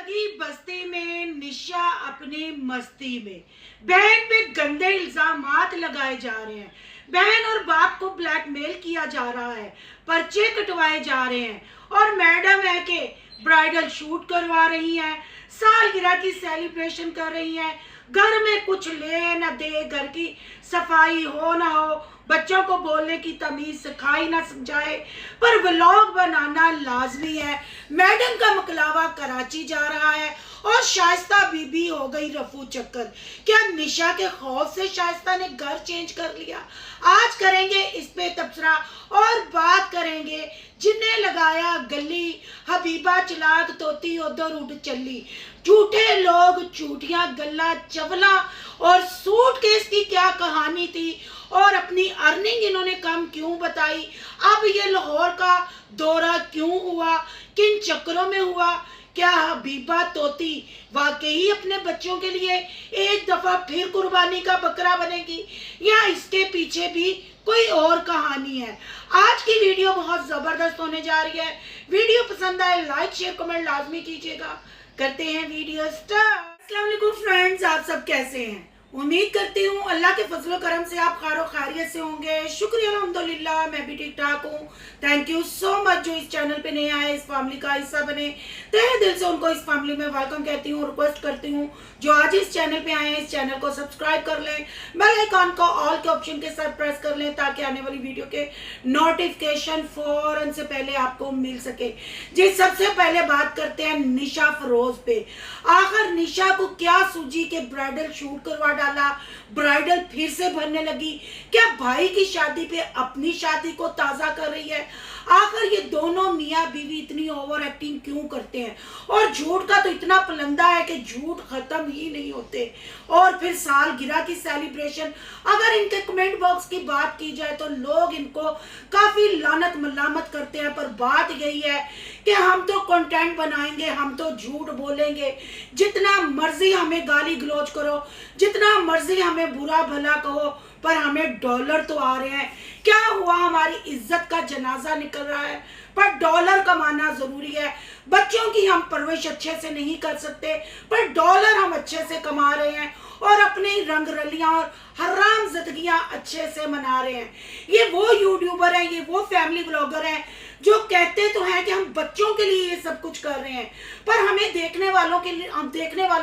लगी बस्ती में निशा अपनी मस्ती में। बहन पे गंदे इल्जामात लगाए जा रहे हैं। बहन और बाप को ब्लैकमेल किया जा रहा है, पर्चे कटवाए जा रहे हैं और मैडम है कि ब्राइडल शूट करवा रही हैं, सालगिरह की सेलिब्रेशन कर रही हैं, घर में कुछ ले न दे, घर की सफाई हो ना हो, बच्चों को बोलने की तमीज सिखाई ना समझाए, पर व्लॉग बनाना लाजमी है। मैडम का मकलावा कराची जा रहा है और शाइस्ता बीबी हो गई रफू चक्कर। क्या निशा के खौफ से शाइस्ता ने घर चेंज कर लिया? आज करेंगे इस पे तबसरा और बात करेंगे जिन्हें लगाया गली, हबीबा चलाक तोती उधर उड़ चली, झूठे लोग झूठियां गल्ला चवला और सूटकेस की क्या कहानी थी और अपनी अर्निंग इन्होंने कम क्यों बताई, अब ये लाहौर का दौरा क्यों हुआ, किन चक्करों में हुआ, क्या हबीबा तोती वाकई अपने बच्चों के लिए एक दफा फिर कुर्बानी का बकरा बनेगी या इसके पीछे भी कोई और कहानी है? आज की वीडियो बहुत जबरदस्त होने जा रही है। वीडियो पसंद आए लाइक शेयर कमेंट लाजमी कीजिएगा। करते हैं वीडियो स्टार्ट। अस्सलाम वालेकुम फ्रेंड्स, आप सब कैसे हैं? उम्मीद करती हूँ अल्लाह के फजलो करम से आप खैरो खैरियत से होंगे। शुक्रिया अल्हम्दुलिल्लाह, मैं भी ठीक ठाक हूँ। थैंक यू सो मच जो इस चैनल पे नए आए, इस फैमिली का हिस्सा बने। तहे दिल से उनको इस फैमिली में वेलकम कहती हूँ। रिक्वेस्ट करती हूँ जो आज इस चैनल पे आए हैं इस चैनल को सब्सक्राइब कर लें, बेल आइकन को ऑल के ऑप्शन के साथ प्रेस कर लें ताकि आने वाली वीडियो के नोटिफिकेशन फौरन से पहले आपको मिल सके। जी, सबसे पहले बात करते हैं निशा फरोज पे। आखिर निशा को क्या सूझी के ब्राइडल शूट करवा डाला, ब्राइडल फिर से भरने लगी? क्या भाई की शादी पे अपनी शादी को ताजा कर रही है? आखिर ये दोनों मियाँ बीवी इतनी ओवर एक्टिंग क्यों करते हैं? और झूठ का तो इतना पलंदा है कि झूठ खत्म ही नहीं होते। और फिर सालगिरह की सेलिब्रेशन, अगर इनके कमेंट बॉक्स की बात की जाए तो लोग इनको काफी लानत मलामत करते हैं, पर बात यही है कि हम तो कंटेंट बनाएंगे, हम तो झूठ बोलेंगे, जितना मर्जी हमें गाली गलौज करो, जितना मर्जी हमें बुरा भला कहो, पर हमें डॉलर तो आ रहे हैं। क्या हुआ, हमारी इज्जत का जनाजा निकल रहा है, पर डॉलर कमाना जरूरी है। बच्चों की हम परवरिश अच्छे से नहीं कर सकते, पर डॉलर हम अच्छे से कमा रहे हैं और अपनी रंग रलियां और हराम जिंदगियां अच्छे से मना रहे हैं। ये वो यूट्यूबर हैं, ये वो फैमिली ब्लॉगर हैं जो कहते तो हैं कि हम बच्चों के लिए ये सब कुछ कर रहे हैं, पर हमें देखने वालों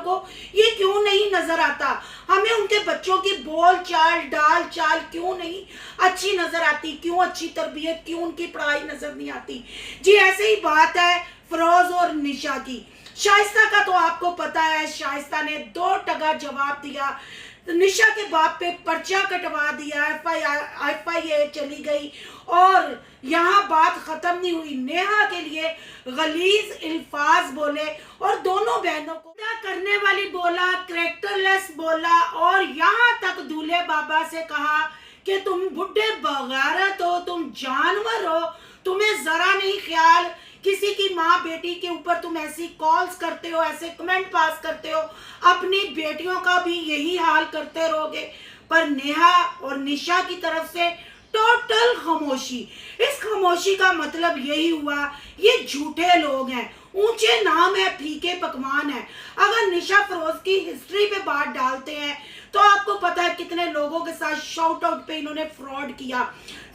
को ये क्यों नहीं नजर आता? हमें उनके बच्चों की बोल चाल डाल चाल क्यों नहीं अच्छी नजर आती? क्यों अच्छी तरबियत, क्यों उनकी पढ़ाई नजर नहीं आती? जी, ऐसे ही बात है फरोज और निशा की। शाइस्ता का तो आपको पता है, शाइस्ता ने 2 टका जवाब दिया, निशा के बाप पे पर्चा कटवा दिया, FIA चली गई और यहाँ बात खत्म नहीं हुई। नेहा के लिए गलीज अल्फाज बोले और दोनों बहनों को करने वाली बोला, कैरेक्टरलेस बोला और यहाँ तक दूल्हे बाबा से कहा कि तुम बुढ़े बगारत हो, तुम जानवर हो, तुम्हें जरा नहीं ख्याल, किसी की माँ बेटी के ऊपर तुम ऐसी कॉल्स करते हो, ऐसे कमेंट पास करते हो, अपनी बेटियों का भी यही हाल करते रहोगे। पर नेहा और निशा की तरफ से टोटल खामोशी। इस खामोशी का मतलब यही हुआ ये झूठे लोग हैं, ऊंचे नाम है, फीके पकवान है। अगर निशा फरोज की हिस्ट्री पे बात डालते हैं तो आपको पता है कितने लोगों के साथ शाउट आउट पे इन्होंने फ्रॉड किया।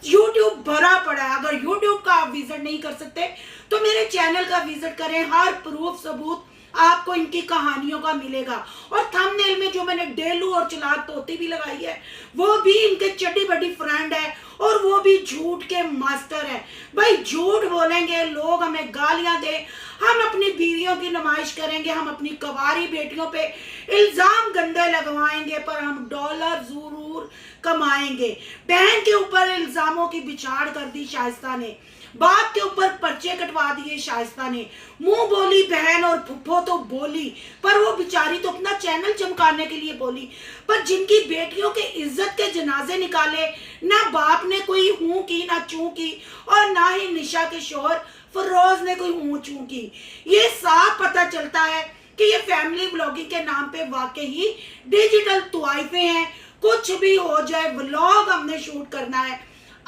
यूट्यूब भरा पड़ा है। अगर यूट्यूब का आप विजिट नहीं कर सकते तो मेरे चैनल का विजिट करें, हर प्रूफ सबूत आपको इनकी कहानियों का मिलेगा। और थंबनेल में जो मैंने डेलू और चलाक तोती भी लगाई है वो भी इनके चड्डी बड्डी फ्रेंड है और वो भी झूठ के मास्टर है। भाई, झूठ बोलेंगे, लोग हमें गालियां दे, हम अपनी बीवियों की नुमाइश करेंगे, हम अपनी कवारी बेटियों पे इल्जाम गंदे लगवाएंगे, पर हम डॉलर जरूर कमाएंगे। बहन के ऊपर इल्जामों की बिछाड़ कर दी शाइस्ता ने, बाप के ऊपर पर्चे कटवा दिए शाइस्ता ने। मुंह बोली बहन और फुफ्फो तो बोली, पर वो बेचारी तो अपना चैनल चमकाने के लिए बोली, पर जिनकी बेटियों के इज्जत के जनाजे निकाले, ना बाप ने कोई हूं की ना चू की और ना ही निशा के शोहर फरोज ने कोई हूं चू की। ये साफ पता चलता है कि ये फैमिली ब्लॉगिंग के नाम पे वाकई ही डिजिटल तुआइफे हैं। कुछ भी हो जाए, व्लॉग हमने शूट करना है,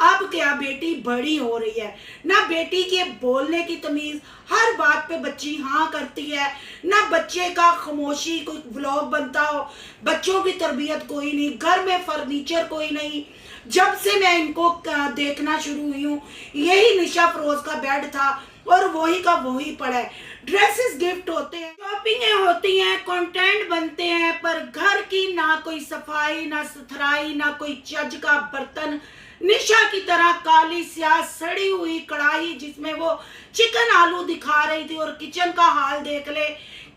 अब क्या बेटी बड़ी हो रही है, ना बेटी के बोलने की तमीज, हर बात पे बच्ची हाँ करती है, ना बच्चे का खामोशी कोई व्लॉग बनता हो, बच्चों की तरबियत कोई नहीं, घर में फर्नीचर कोई नहीं। जब से मैं इनको देखना शुरू हुई हूँ, यही निशा फिरोज का बेड था और वही का वही पड़ा है। ड्रेसेस गिफ्ट होते हैं, शॉपिंगें होती हैं, कंटेंट बनते हैं, पर घर की ना कोई सफाई, ना सुथराई, ना कोई चज का बर्तन। निशा की तरह काली स्याह सड़ी हुई कढ़ाई जिसमें वो चिकन आलू दिखा रही थी, और किचन का हाल देख ले।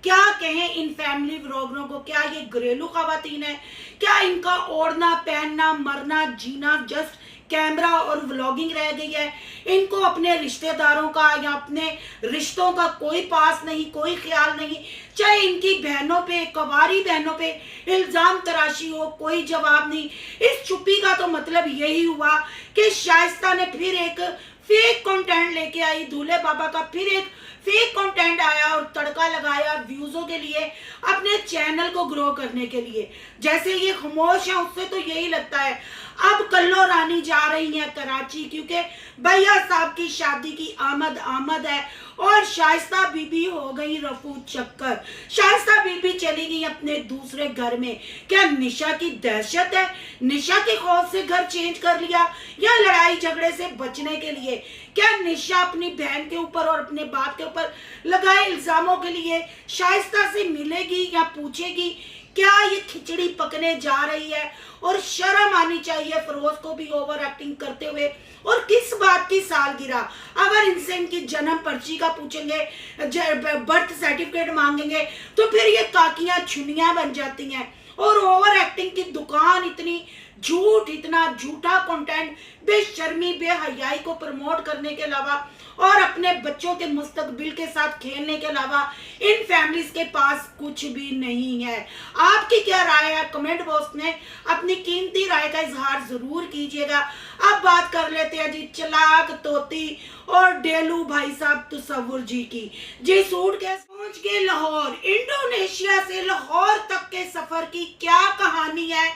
क्या कहें इन फैमिली व्लॉगरों को, क्या ये घरेलू खवातीन है? क्या इनका ओढ़ना पहनना मरना जीना जस्ट कैमरा और व्लॉगिंग रह गई है? इनको अपने रिश्तेदारों का या अपने रिश्तों का कोई पास नहीं, कोई ख्याल नहीं। चाहे इनकी बहनों पे, कवारी बहनों पे इल्जाम तराशी हो, कोई जवाब नहीं। इस चुप्पी का तो मतलब यही हुआ कि शाइस्ता ने फिर एक फेक कंटेंट लेके आई, दूल्हे बाबा का फिर एक फेक कंटेंट आया और तड़का लगाया व्यूजों के लिए, अपने चैनल को ग्रो करने के लिए। जैसे ये खामोश है, उससे तो यही लगता है अब कल्लो रानी जा रही है कराची, क्योंकि भैया साहब की शादी की आमद है और शाइस्ता बीबी हो गई रफू चक्कर। शाइस्ता बीबी चली गई अपने दूसरे घर में। क्या निशा की दहशत है? निशा के खौफ से घर चेंज कर लिया, या लड़ाई झगड़े से बचने के लिए? क्या निशा अपनी बहन के ऊपर और अपने बाप के ऊपर लगाए इल्जामों के लिए शाइस्ता से मिलेगी या पूछेगी? क्या ये खिचड़ी पकने जा रही है? और शर्म आनी चाहिए फिरोज को भी ओवर एक्टिंग करते हुए। और किस बात की सालगिरह? अगर इनसे इनकी जन्म पर्ची का पूछेंगे, बर्थ सर्टिफिकेट मांगेंगे, तो फिर ये काकियां छुनियां बन जाती हैं। और ओवर एक्टिंग की दुकान, इतनी झूठ, इतना झूठा कंटेंट, बेशर्मी बेहयाई को प्रमोट करने के अलावा और अपने बच्चों के मुस्तकबिल के साथ खेलने के अलावा इन फैमिलीज के पास कुछ भी नहीं है। आपकी क्या राय है? कमेंट बॉक्स में अपनी कीमती राय का इजहार जरूर कीजिएगा। अब बात कर लेते हैं जी चलाक तोती और डेलू भाई साहब तसव्वुर जी की। जी सूटकेस पहुंच के लाहौर, इंडोनेशिया से लाहौर तक के सफर की क्या कहानी है?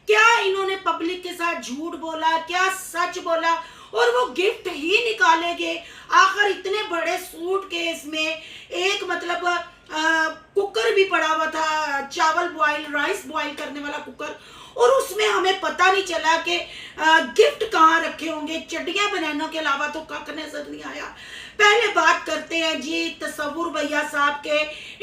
क्या इन्होंने पब्लिक के साथ झूठ बोला, क्या सच बोला, और वो गिफ्ट ही निकालेंगे? आखिर इतने बड़े सूटकेस में एक मतलब कुकर भी पड़ा हुआ था, चावल बॉईल, राइस बॉईल करने वाला कुकर, और उसमें हमें पता नहीं चला कि गिफ्ट कहाँ रखे होंगे। चड्डियां बनाने के अलावा तो कख नजर नहीं आया। पहले बात करते हैं जी तसव्वुर भैया साहब के।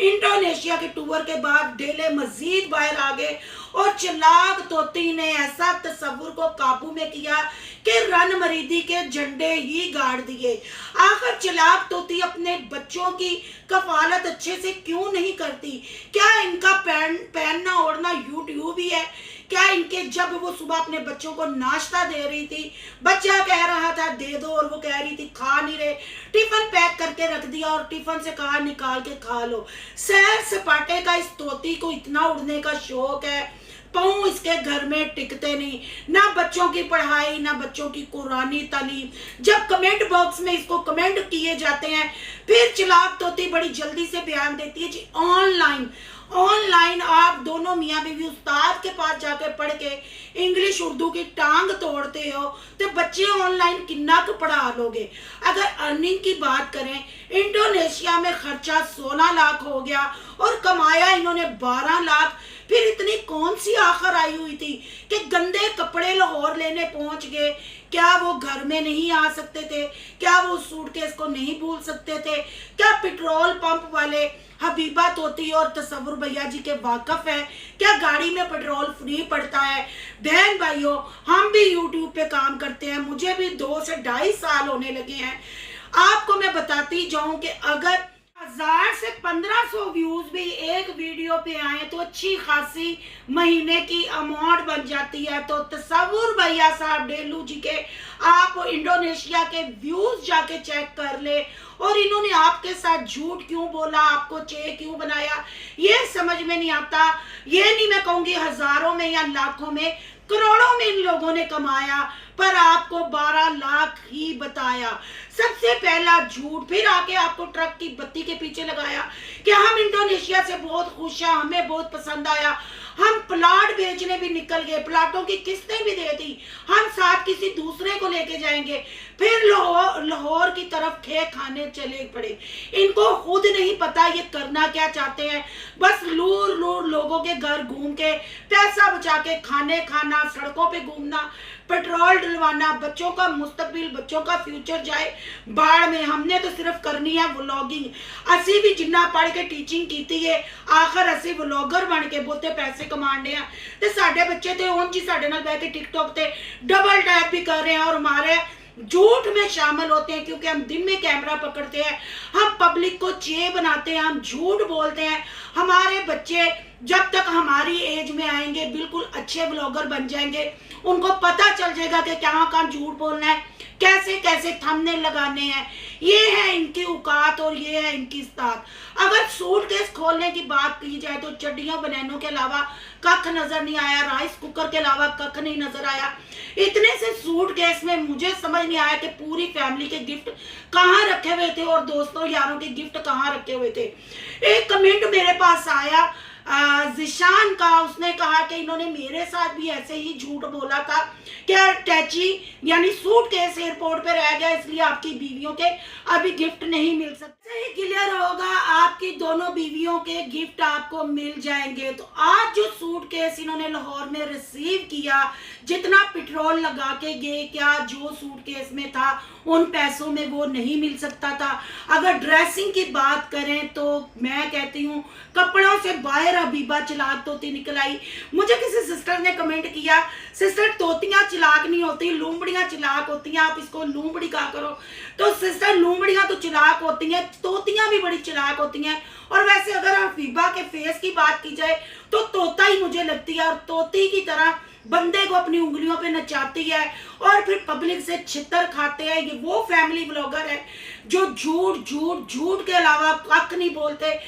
इंडोनेशिया के टूर के बाद डेले मजीद बाहर आ गए और चलाक तोती ने ऐसा तसव्वुर को काबू में किया कि रन मरीदी के झंडे ही गाड़ दिए। आखिर चलाक तोती अपने बच्चों की कफालत अच्छे से क्यों नहीं करती? क्या इनका पहनना ओढ़ना यूट्यूब ही है? क्या इनके जब वो सुबह अपने बच्चों को नाश्ता दे रही थी, बच्चा कह रहा था दे दो और वो कह रही थी खा नहीं रहे, टिफिन पैक करके रख दिया और टिफिन से कहा निकाल के खा लो। सैर सपाटे का इस तोती को इतना उड़ने का शौक है, पाँव इसके घर में टिकते नहीं, ना बच्चों की पढ़ाई ना बच्चों की कुरानी तालीम। जब कमेंट बॉक्स में इसको कमेंट किए जाते हैं, फिर चलाक तोती बड़ी जल्दी से बयान देती है जी ऑनलाइन आप दोनों मियाँ बीवी उस्ताद के पास जाकर पढ़ के इंग्लिश उर्दू की टांग तोड़ते हो तो बच्चे ऑनलाइन कितना को पढ़ा लोगे? अगर अर्निंग की बात करें, इंडोनेशिया में खर्चा 16 लाख हो गया और कमाया इन्होंने 12 लाख। फिर इतनी कौन सी आखिर आई हुई थी कि गंदे कपड़े लाहौर लेने पहुंच गए? क्या वो घर में नहीं आ सकते थे? क्या वो सूटकेस को नहीं भूल सकते थे? क्या पेट्रोल पंप वाले हबीबा तोती और तसव्वुर भैया जी के वाकफ है? क्या गाड़ी में पेट्रोल फ्री पड़ता है? बहन भाइयों, हम भी यूट्यूब पे काम करते हैं, मुझे भी 2 से 2.5 साल होने लगे हैं। आपको मैं बताती जाऊं कि अगर 1000 से 1500 व्यूज भी एक वीडियो पे आए तो अच्छी खासी महीने की अमाउंट बन जाती है। तो तसव्वुर भैया साहब डेलू जी के आप इंडोनेशिया के व्यूज जाके चेक कर ले, और इन्होंने आपके साथ झूठ क्यों बोला, आपको चे क्यों बनाया, ये समझ में नहीं आता। ये नहीं मैं कहूंगी हजारों में या लाखों में, करोड़ों में इन लोगों ने कमाया, पर आपको 12 लाख ही बताया। सबसे पहला झूठ, फिर आके आपको ट्रक की बत्ती के पीछे लगाया कि हम इंडोनेशिया से बहुत खुश हैं, हमें बहुत पसंद आया, हम प्लाट बेचने भी निकल गए, प्लाटों की किस्तें भी दे दी, हम साथ की किसी दूसरे को लेके जाएंगे, फिर लाहौर की तरफ खे खाने चले पड़े। इनको खुद नहीं पता ये करना क्या चाहते हैं, बस लूर लूर लोगों के घर घूम के पैसा बचा के खाने खाना, सड़कों पे घूमना, पेट्रोल डलवाना, बच्चों का मुस्तकबिल, बच्चों का फ्यूचर जाए बाढ़ में। हमने तो सिर्फ करनी है व्लॉगिंग। असी भी जिन्ना पढ़ के टीचिंग की है, आखिर असी व्लॉगर बन के बहुते पैसे कमाने हैं। तो साडे बच्चे तो उन जी साडे नाल बैठ के टिकटॉक ते डबल टैप भी कर रहे हैं और हमारे झूठ में शामिल होते हैं, क्योंकि हम दिन में कैमरा पकड़ते हैं, हम पब्लिक को चे बनाते हैं, हम झूठ बोलते हैं। हमारे बच्चे जब तक हमारी एज में आएंगे बिल्कुल अच्छे ब्लॉगर बन जाएंगे, उनको पता चल जाएगा कि क्या काम झूठ बोलना है, कैसे कैसे थंबनेल लगाने हैं। ये है इनकी औकात और ये है इनकी इस्तात। अगर सूटकेस खोलने की बात की जाए तो चड्डियों बनैनों के अलावा कख नजर नहीं आया, राइस कुकर के अलावा कख नहीं नजर आया। इतने से सूटकेस में मुझे समझ नहीं आया कि पूरी फैमिली के गिफ्ट कहाँ रखे हुए थे और दोस्तों यारों के गिफ्ट कहाँ रखे हुए थे। एक कमेंट मेरे पास आया जिशान का, उसने कहा कि इन्होंने मेरे साथ भी ऐसे ही झूठ बोला था कि टैची यानी सूटकेस एयरपोर्ट पे रह गया, इसलिए आपकी बीवियों के अभी गिफ्ट नहीं मिल सकते। ही क्लियर होगा, आपकी दोनों बीवियों के गिफ्ट आपको मिल जाएंगे। तो आज जो सूटकेस इन्होंने लाहौर में रिसीव किया, जितना पेट्रोल लगा के गए, क्या जो सूटकेस में था उन पैसों में वो नहीं मिल सकता था। अगर ड्रेसिंग की बात करें तो मैं कहती हूँ कपड़ों से बाहर हबीबा चिलाक तोती निकल आई। मुझे किसी सिस्टर ने कमेंट किया, सिस्टर तोतियां चिलाक नहीं होती, लूमड़ियां चिलाक होती हैं, आप इसको लूमड़ी कहा करो। तो सिस्टर लूमड़ियां तो चिलाक होती हैं, तोतियां भी बड़ी चिलाक होती हैं। और वैसे अगर हबीबा के फेस की बात की जाए तो तोता ही मुझे लगती है, और तोती की तरह बंदे को अपनी उंगलियों पे नचाती है और फिर पब्लिक से छितर खाते हैं। ये वो फैमिली ब्लॉगर है जो झूठ झूठ झूठ के अलावा कख नहीं बोलते।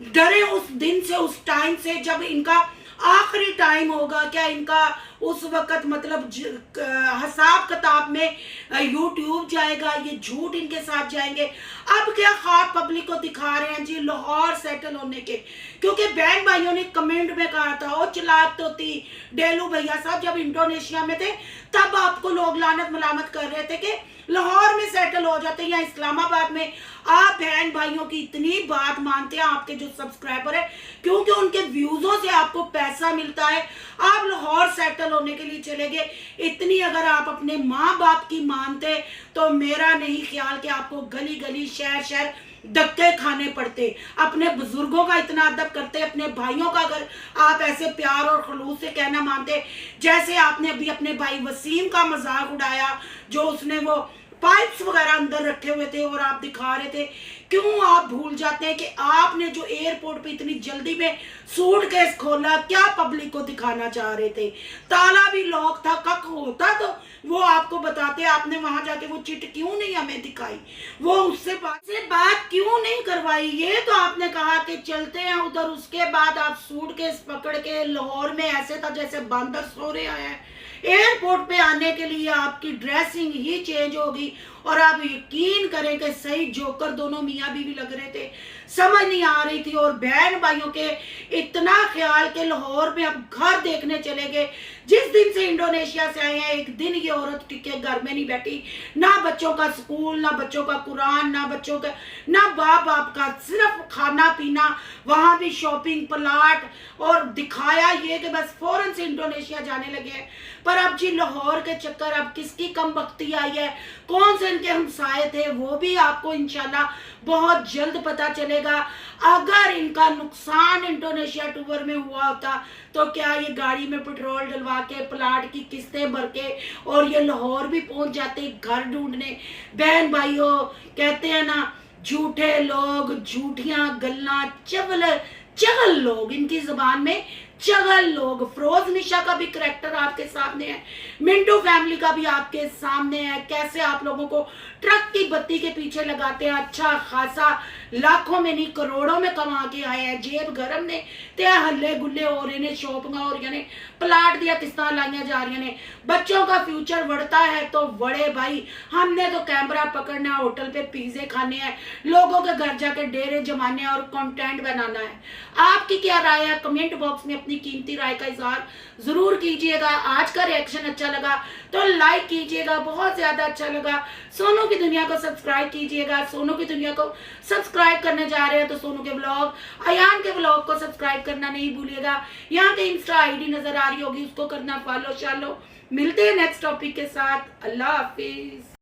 डरे उस दिन से, उस टाइम से जब इनका आखिरी टाइम होगा, क्या इनका उस वक्त मतलब हिसाब किताब में यूट्यूब जाएगा, ये झूठ इनके साथ जाएंगे। अब क्या ख्वाब पब्लिक को दिखा रहे हैं जी लाहौर सेटल होने के, क्योंकि बहन भाइयों ने कमेंट में कहा था ओ चिलाक तो थी डेलू भैया साहब जब इंडोनेशिया में थे, तब आपको लोग लानत मलामत कर रहे थे कि लाहौर में सेटल हो जाते या इस्लामाबाद में। आप बहन भाइयों की इतनी बात मानते हैं आपके जो सब्सक्राइबर है, क्योंकि उनके व्यूजों से आपको पैसा मिलता है, आप लाहौर सेटल होने के लिए चले गए। इतनी अगर आप अपने माँ बाप की मानते तो मेरा नहीं ख्याल कि आपको गली गली शहर शहर धक्के खाने पड़ते। अपने बुजुर्गों का इतना अदब करते, अपने भाइयों का अगर आप ऐसे प्यार और खलूस से कहना मानते, जैसे आपने अभी अपने भाई वसीम का मजाक उड़ाया जो उसने वो पाइप्स वगैरह अंदर रखे हुए थे और आप दिखा रहे थे। क्यों आप भूल जाते हैं कि आपने जो एयरपोर्ट पे इतनी जल्दी में सूटकेस खोला, क्या पब्लिक को दिखाना चाह रहे थे? ताला भी लॉक था, कख होता तो वो आपको बताते। आपने वहां जाके वो चिट क्यों नहीं हमें दिखाई, वो उससे बात क्यों नहीं करवाई? ये तो आपने कहा कि चलते हैं उधर, उसके बाद आप सूटकेस पकड़ के लाहौर में ऐसे था जैसे बंदर सो रहे हैं। एयरपोर्ट पे आने के लिए आपकी ड्रेसिंग ही चेंज होगी और आप यकीन करें कि सही जोकर दोनों मियाँ बीवी लग रहे थे, समझ नहीं आ रही थी। और बहन भाइयों के इतना ख्याल के लाहौर में अब घर देखने चले गए। जिस दिन से इंडोनेशिया से आए हैं एक दिन ये औरत टिके घर में नहीं बैठी, ना बच्चों का स्कूल, ना बच्चों का कुरान, ना बच्चों का, ना बाप का, सिर्फ खाना पीना, वहां भी शॉपिंग, प्लाट, और दिखाया ये कि बस फौरन से इंडोनेशिया जाने लगे हैं। पर अब जी लाहौर के चक्कर अब किसकी कम बख्ती आई है, कौन से इनके हमसाए थे, वो भी आपको इंशाल्लाह बहुत जल्द पता चलेगा। अगर इनका नुकसान इंडोनेशिया टूर में हुआ होता तो क्या ये गाड़ी में पेट्रोल डलवा के प्लाट की किस्तें भर के और ये लाहौर भी पहुंच जाते घर ढूंढने? बहन भाइयों, कहते हैं ना झूठे लोग, झूठियां गल्ला, चगल लोग, इनकी जुबान में चगल लोग। फरोज निशा का भी करैक्टर आपके सामने है, मिंटू फैमिली का भी आपके सामने है, कैसे आप लोगों को ट्रक की बत्ती के पीछे लगाते हैं, अच्छा खासा लाखों में नहीं करोड़ों में कमा के आए हैं, जेब गरम ने ते हल्ले गुल्ले हो रहे ने, शॉपिंग हो रही ने, प्लाट दिया किस्तां लाइया जा रही ने, बच्चों का फ्यूचर बढ़ता है तो बड़े भाई हमने तो कैमरा पकड़ना है, होटल पे पिज्जे खाने हैं, लोगों के घर जाके डेरे जमाने हैं और कंटेंट बनाना है। आपकी क्या राय है? कमेंट बॉक्स में अपनी कीमती राय का इजहार जरूर कीजिएगा। आज का रिएक्शन अच्छा लगा तो लाइक कीजिएगा, बहुत ज्यादा अच्छा लगा सोनू की दुनिया को सब्सक्राइब कीजिएगा। सोनू की दुनिया को सब्सक्राइब करने जा रहे हैं तो सोनू के ब्लॉग, अयान के ब्लॉग को सब्सक्राइब करना नहीं भूलिएगा। यहाँ के इंस्टा आईडी नजर आ रही होगी, उसको करना फॉलो। चलो मिलते हैं नेक्स्ट टॉपिक के साथ। अल्लाह हाफिज।